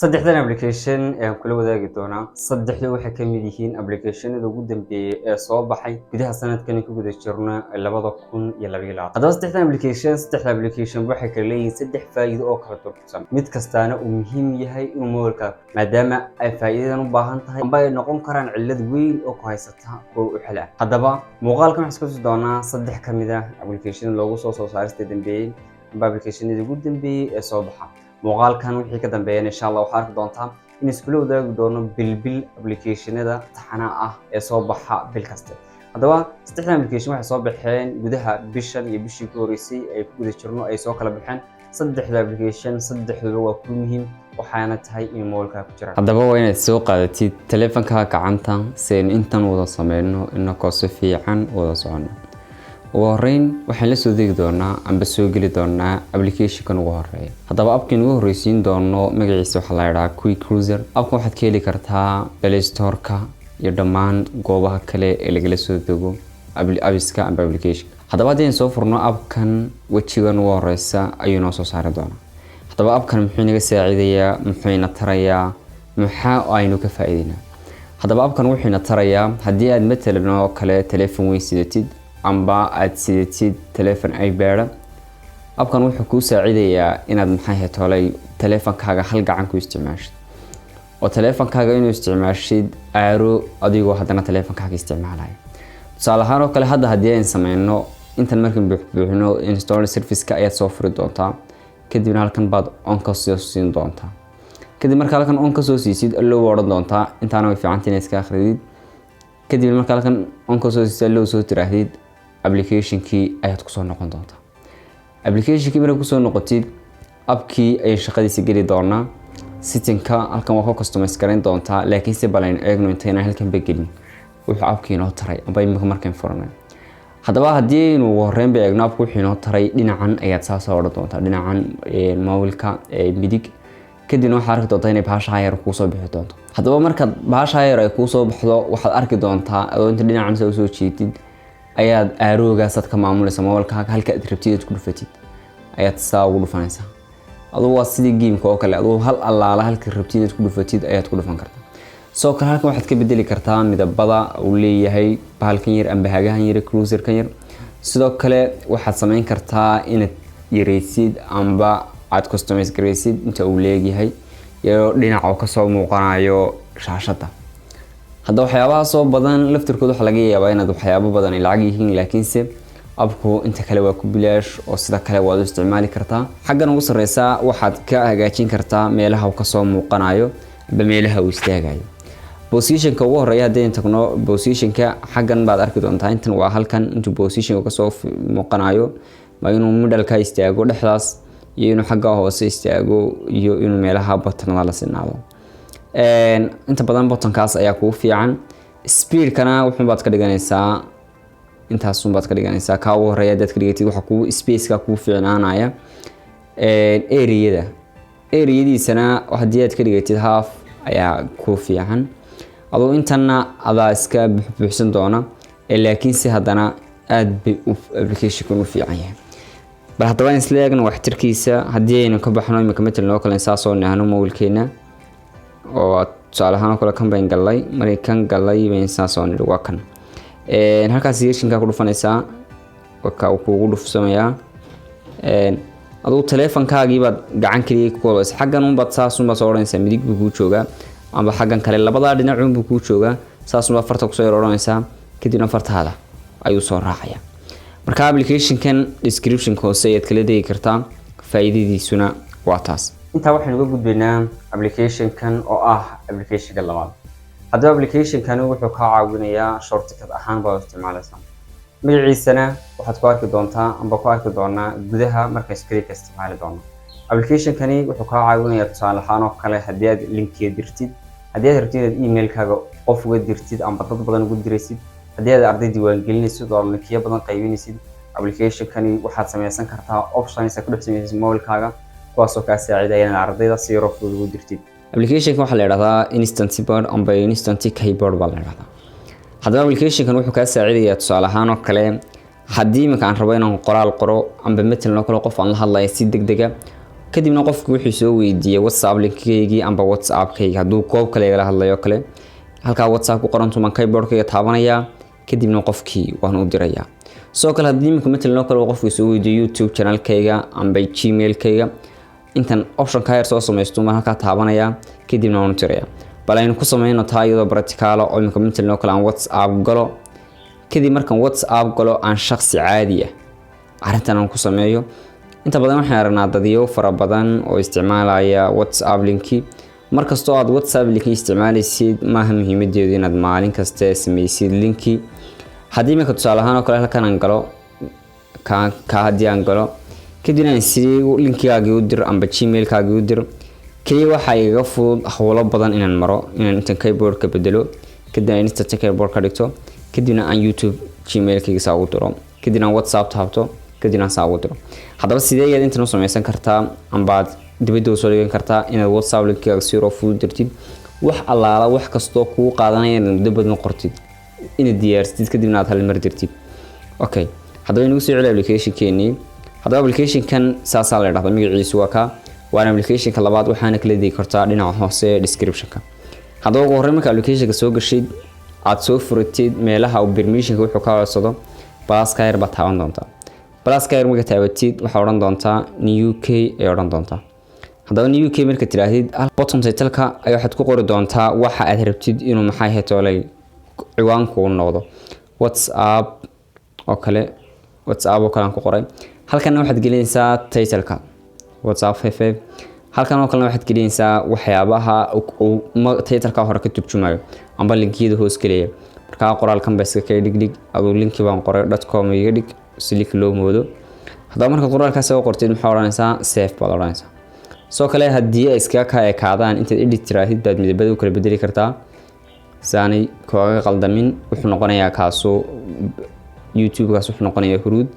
saddexdan application ee aan kula wadaagi doonaa saddexdu waxay ka mid yihiin applicationada ugu dambeeyay ee soo baxay gudaha sanadkan ku guda jirna 2022 haddaba saddexda application waxay kala leeyihiin saddex faa'iido oo kala durugsan mid kastaana uu muhiim yahay inuu mobilka maadaama ay faa'iidadan u baahan tahay amba ay noqon karaan cillad weyn oo ku haysata kuwa u xil ah haddaba muuqaalkan waxaan isku tusi doonaa saddex ka mid ah application loogu soo saarista dambeeyay amba applicationada ugu dambeeyay ee soo baxa muuqaalkan wixii ka dambeeyana insha Allah waxaad arki doontaa in iskula wadaagi doono bilbil applicationada taxana ah ee soo baxa bil kasta haddaba saddexdan application waxay soo baxeen gudaha bishan iyo bishii ku horeysay ay ku guda jirno ay soo kala baxeen saddexda application saddexduba waa ku muhiim waxaana tahay in mobilka ku jira haddaba waa inaad soo qaadatid taleefanka gacanta si intan wada sameeyno inagoo si fiican wada socono ugu horeyn waxaan la soo degi doonaa amba soo geli doonaa application-kan ugu horeeya haddaba appkan ugu horeysiin doono magaciisa waxa la yiraahdaa Quick Cruiser appkan waxaad ka heli kartaa Play Store-ka iyo dhammaan goobaha kale ee laga soo dego apps-ka amba application haddaba hadii aan soo furno appkan wajigan ugu horeysa ayuu noo soo saari doonaa haddaba appkan muxuu naga saacidayaa muxuu ina tarayaa maxaa aynu ka faa'iideynaa haddaba appkan wuxuu ina tarayaa hadii aad matalan oo kale telefoon weyn sidatid amba aad sidatid telefoon iPad appkan wuxuu ku saacidayaa inaad maxay heetolay telefoonkaaga hal gacan ku isticmaashid oo telefoonkaaga inuu isticmaashid aaro adigoo haddana telefoonkaaga isticmaalaya tusaale ahaan oo kale hadii aan sameeyno intan markaan buuxino install service-ka ayaad soo furi doontaa kadibna halkan baad on ka soo siin doontaa kadib marka halkan on ka soo siisid allow oran doontaa intaana way fiican tahay iska akhridid kadib marka halkan on ka soo siisid allow soo tiraahdid application-kii ayaad ku soo noqon doontaa application-kii marka ku soo noqotid app-kii ay shaqadiisa gali doonaa setting-ka halkan waa ku customize gareyn doontaa laakiin si balan eegno intayna halkan begelin wuxuu app-kii noo taray amba imika markaan furnay haddaba hadii inuu horreyn ba eegno app-ku wuxuu noo taray dhinacan ayaad saas oo doontaa dhinacan mobilka midig kadibna waxaad arki doontaa inay bahasha yar ku soo bixi doonto haddaba marka bahasha yar ay ku soo baxdo waxaad arki doontaa adoo inta dhinacan soo jeedid ayaad aaroogaas ka maamulaysaa mobilkaaga halka aad rabtid ku dhufatid ayaad saa ugu dhufanaysaa adoo waa sidii game-ka oo kale adoo hal allaala halka rabtid ku dhufatid ayaad ku dhufan kartaa soo kale halkan waxaad ka bedeli kartaa midabada uu leeyahay bahalkan yar amba hagahan yar cruiser-kan yar sidoo kale waxaad sameyn kartaa inaad yareysid amba aad customize gareysid inta uu leeyahay iyo dhinaca ka soo muuqanayo shaashada hadda waxyaabaha soo badan laftirkooda waxa laga yaabaa inaad waxyaabo badan ay lacag yihiin laakiinse appku inta kale waa ku bilaash oo sida kale waad isticmaali kartaa xaggan ugu sareysa waxaad ka hagaajin kartaa meelaha uu ka soo muuqanayo amba meelaha uu istaagayo position-ka ugu horeeya hadii tagno position-ka xaggan baad arki doontaa intan waa halkan intuu position ka soo muuqanayo ma inuu middle-ka istaago dhexdaas iyo inuu xagga hoose istaago iyo inuu meelaha button-da la sinaado inta badan button-kaas ayaa ku fiican speed-kana wuxuu baad ka dhiganaysaa intaas baad ka dhiganaysaa ka ugu horeeya dad ka dhigatid waxa ku space-ka ku fiicnaanaya area-diisana hadii aad ka dhigatid half ayaa ku fiican adoo intana adaa iska buuxsan doona laakiin si hadana aad bay application-ku u fiican yahay bal hadaba in isla eegno waxtarkiisa hadii aynu ka baxno imika metal noo kale saasoo nahno mobilkeena oo tusaale ahaan kala campaign galay American galay been saasoo nidhi waa kan halkaas yeeshinka ku dhufanaysaa waka uu kugu dhufsamaya adoo telefoonkaagii baad gacan kaliya ku qodoys xaggan baad saas soo oranaysaa midig buu ku joogaa amba xaggan kale labada dhinac buu ku joogaa saas baad farta ku soo oranaysaa kadibna fartaada ayuu soo raacaya marka application-kan description-ka hoose ayaad kala degi kartaa faa'iidadiisuna waa taas inta waxaan uga gudbaynaa application-kan oo ah application-ka labaad haddaba application-kan wuxuu ka caawinayaa shortcut ahaan baad isticmaalaysaa magaciisana waxaad ku arki doontaa amba ku arki doonaa gudaha marka screen-ka isticmaali doono application-kani wuxuu ka caawinayaa tusaale ahaan oo kale hadii aad link dirtid hadii aad rabtid inaad email-kaaga qof uga dirtid amba dad badan ugu diraysid hadii aad arday diiwaan gelinaysid oo linkiyo badan qaybinaysid application-kani waxaad sameysan kartaa options ku dhex sameeyay mobilkaaga kuwaasoo ka saacidaya inaad ardayda si yar fudud ugu dirtid application-ka waxa la yiraahdaa instant keyboard amba instant keyboard baa la yiraahdaa haddaba application-kan wuxuu ka saacidayaa tusaale ahaan oo kale hadii marka aan rabo inaan qoraal qoro amba metal noo kale qof aan la hadlayo si degdeg ah kadibna qofku wuxuu soo weydiiyay WhatsApp linkigaygi amba WhatsApp-kayga haduu goob kale igala hadlayo kale halka WhatsApp ku qoran tuman keyboard-kayga taabanaya kadibna qofkii waan u dirayaa soo kale hadii imika midna kale qofku soo weydiiyo YouTube channel-kayga amba Gmail-kayga intan option ka yar soo sameeysto ma halka taabanaya kadibna waan u dirayaa bal aynu ku sameeyno taayado practical oo imika midna kale aan WhatsApp galo kadib markaan WhatsApp galo aan shakhsi caadi ah arintan aan ku sameeyo inta badan waxaan aragnaa dadiyo fara badan oo isticmaalaya WhatsApp linki markastoo aad WhatsApp linki isticmaalaysid maaha muhiimadeedu inaad maalin kasta sameysid linki hadii marka tusaale ahaan oo kale halkan aan galo ka hadii aan galo kadibna aan si linkigaaga u dir amba Gmail-kaaga u dir kaliya waxa iga fudud hawlo badan inaan maro inaan inta keyboard ka bedelo kadibna inta keyboard ka dhigto kadibna aan YouTube Gmail-kayga saa u diro kadibna WhatsApp taabto kadibna saa u diro hadaba sidee yaad inta noo sameysan kartaa amba dibadda soo dhigan kartaa inaad WhatsApp linkigaaga si fudud dirtid wax allaala wax kasto ku qaadanaya inaad dibadda qortid inaad diyaarsid kadibna aad hal mar dirtid okay hadaba inagu soo celiyo application-keeni hadaba application-kan saasa la dhahdo magaciisu waa ka waana application-ka labaad waxaana kala dhigi kartaa dhinaca hoose description-ka hadaba ugu horreyn marka application-ka soo gashid aad soo furitid meelaha uu permission-ka wuxuu ka codsado plus-ka yar ba taaban doontaa plus-ka yar marka taabatid waxa oran doontaa new UK ee oran doontaa hadaba new UK marka tiraahid bottom title-ka ay waxaad ku qori doontaa waxa aad rabtid inuu maxay heetolay ciwaanku uu noqdo WhatsApp oo kale aan ku qoray halkan waxaad gelinaysaa title-ka WhatsApp 55 halkan oo kale waxaad gelinaysaa waxyaabaha uu title-ka hore ka turjumayo amba linkiyada hoos geliya marka qoraalkan baa iska dhig adoo linki baan qoray .com iga dhig si link loo moodo hadaba marka qoraalkaas oo qortid maxaa oranaysaa save baad oranaysaa soo kale hadii ay iska ka ekaadaan inta edit tiraahid baad midabada u kala bedeli kartaa saani kooga qaldamin wuxuu noqonayaa kaaso YouTube-gaas wuxuu noqonayaa huruud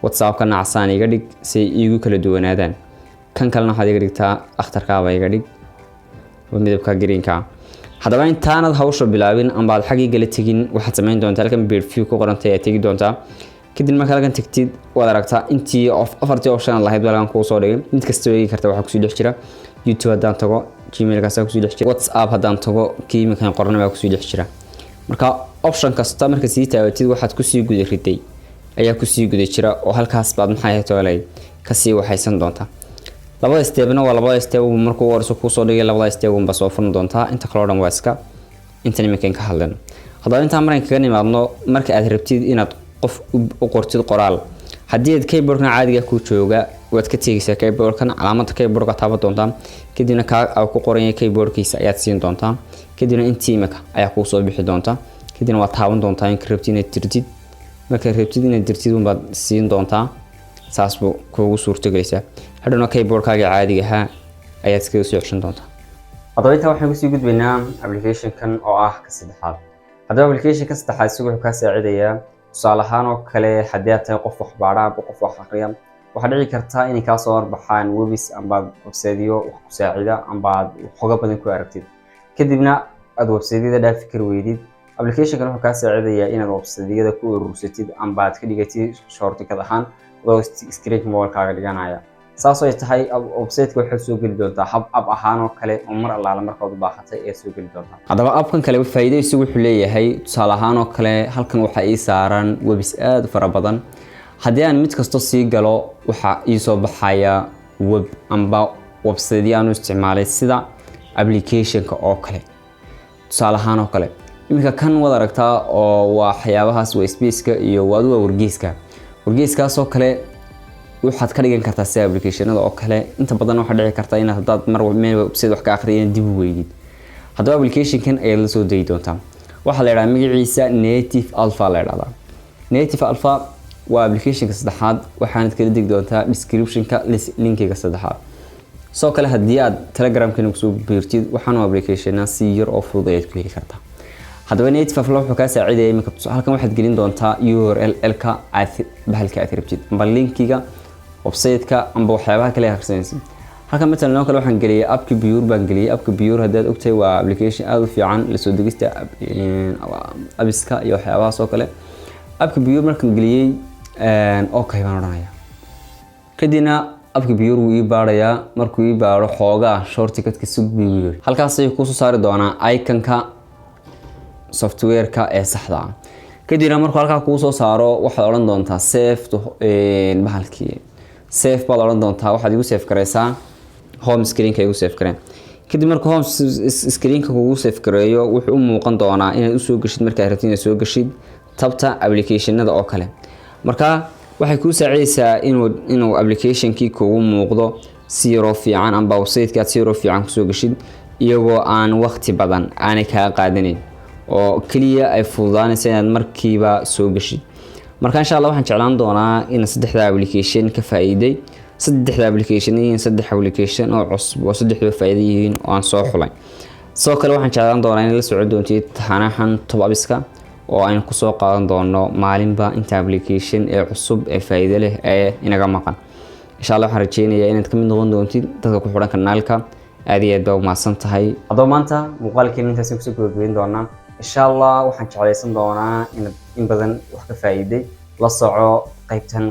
WhatsApp-ka nacsan iga dhig si igu kala duwanaadaan kan kalena waxaad iga dhigtaa akhtarka baa iga dhig midabka green-ka hadaba intaanad hawsha bilaabin amba aad xaqii gala tagin waxaad sameyn doontaa halkan view ku qorantay aad tagi doontaa kadib marka halkan tagtid waad aragtaa intii afartii option lahayd halkan ku soo dhigay mid kasta way kartaa waxa ku soo dhex jira YouTube hadaan tago Gmail-ka ku soo dhex jira WhatsApp hadaan tago kiimkan qorna waa ku soo dhex jira marka option kasta marka sii taabatid waxaad ku sii guday riday ayaa ku sii guday jira oo halkaas baad maxay heetolay ka sii waxaysan doontaa labada stepna waa labada step markuu warso ku soo dhigay labada step ba soo furan doontaa inta kala dhan waa iska inta nimankan ka hadlano hadaba inta markan kaga nimaadno marka aad rabtid inaad qof u qortid qoraal hadii aad keyboard-ka caadiga ku jooga waad ka tagaysaa keyboard-kan calaamadda keyboard-ka taaban doontaa kadibna ka ku qoran yahay keyboard-kiisa ayaad siin doontaa kadibna intii imika ayaa ku soo bixi doontaa kadibna waad taaban doontaa in rabtid inaad dirtid marka rabtid inaad dirtid baad siin doontaa saas buu kugu suurto galaysaa hadhowna keyboard-kaaga caadiga ah ayaad iskaga soo ceshan doontaa hadaba inta waxaan ku sii gudbaynaa application-kan oo ah ka saddexaad hadaba application-ka saddexaad isagu wuxuu ka saacidayaa tusaale ahaan oo kale hadii aad tahay qof wax baara aba qof wax akhriya waxa dhici karta inay ka soo warbaxaan webis amba website-yo wax ku saacida amba xoga badan ku aragtid kadibna aad website-yada dhaafi kar weydid application-kan wuxuu ka saacidayaa inaad website-yada ku urursatid amba aad ka dhigatid shortcut ahaan oo screen mobile-kaaga dhiganaya saasoo ay tahay website-ka waxa soo gali doontaa hab app ahaan oo kale oo mar allaala markaad u baahatay ee soo gali doontaa hadaba app-kan kale faa'iido isagu wuxuu leeyahay tusaale ahaan oo kale halkan waxa ay saaran webs aad fara badan hadii aan mid kasto sii galo waxa ii soo baxaya web amba website-yo aan isticmaalay sida application-ka oo kale tusaale ahaan oo kale imika kan wada aragtaa oo waxyaabahaas waa space-ka iyo waad wargeyskaas oo kale waxaad ka dhigan kartaa si application-ada oo kale inta badan waxa dhici karta inaad hadaad mar meel website wax ka akhriyo dib u weydid hadaba application-kan ayaa la soo degi doontaa waxa la yiraahdaa magaciisa Native Alpha la yiraahdaa Native Alpha waa application-ka saddexaad waxaana kala digi doontaa description-ka linkiga saddexaad soo kale hadii aad Telegram-ka ku soo biirtid waxaan application-na si yar oo fudud ayaad ku heli kartaa hadaba Native Alpha wuxuu ka saacideeyay marka halkan waxaad gelin doontaa URL-ka bahalka aad rabtid amba linkiga website-ka amba waxyaabaha kale akhrisanaysid halkan مثلا لو كلا waxaan geliyay appki Pure baan geliyay appki Pure hadaad ogtay waa application aad u fiican la soo degista abiska iyo waxyaabaha soo kale appki Pure markaan geliyay okay baan oranayaa kadibna abka biyur uu ii baarayaa markuu ii baaro xoogaa shortcutka sug biyur halkaas ay ku soo saari doonaa iconka software-ka ee saxda ah kadibna markuu halka ku soo saaro waxaad oran doontaa save to bahalkii save baad oran doontaa waxaad igu save gareysaa home screen-ka igu save gareen kadib markuu home screen-ka kugu save gareeyo wuxuu u muuqan doonaa inaad u soo gashid markaa rabtid inaad soo gashid tabta application-nada oo kale marka waxay ku saacidaysaa inuu application-kii kugu muuqdo si yaro fiican amba website-ka si yaro fiican ku soo gashid iyagoo aan waqti badan aanay ka qaadanin oo kaliya ay fududaanayso inaad markiiba soo gashid marka insha Allah waxaan jeclaan doonaa in saddexda application ka faa'iiday saddexda application iyo saddex application oo cusub oo saddexda faa'iido yihiin oo aan soo xulay soo kale waxaan jeclaan doonaa in la socod doonto taxanahan top abiska oo aan ku soo qaadan doono maalinba inta application ee cusub ee faa'iido leh ee inaga maqan insha Allah waxaan rajeynayaa inaad ka mid noqon doontid dadka ku xidhan kanaalka aad iyo aad baa umahadsan tahay hadaba maanta muuqaalkeen intaas ku soo gudbin doonaa insha Allah waxaan jeclaysan doonaa in badan wax ka faa'iiday la soco qaybtan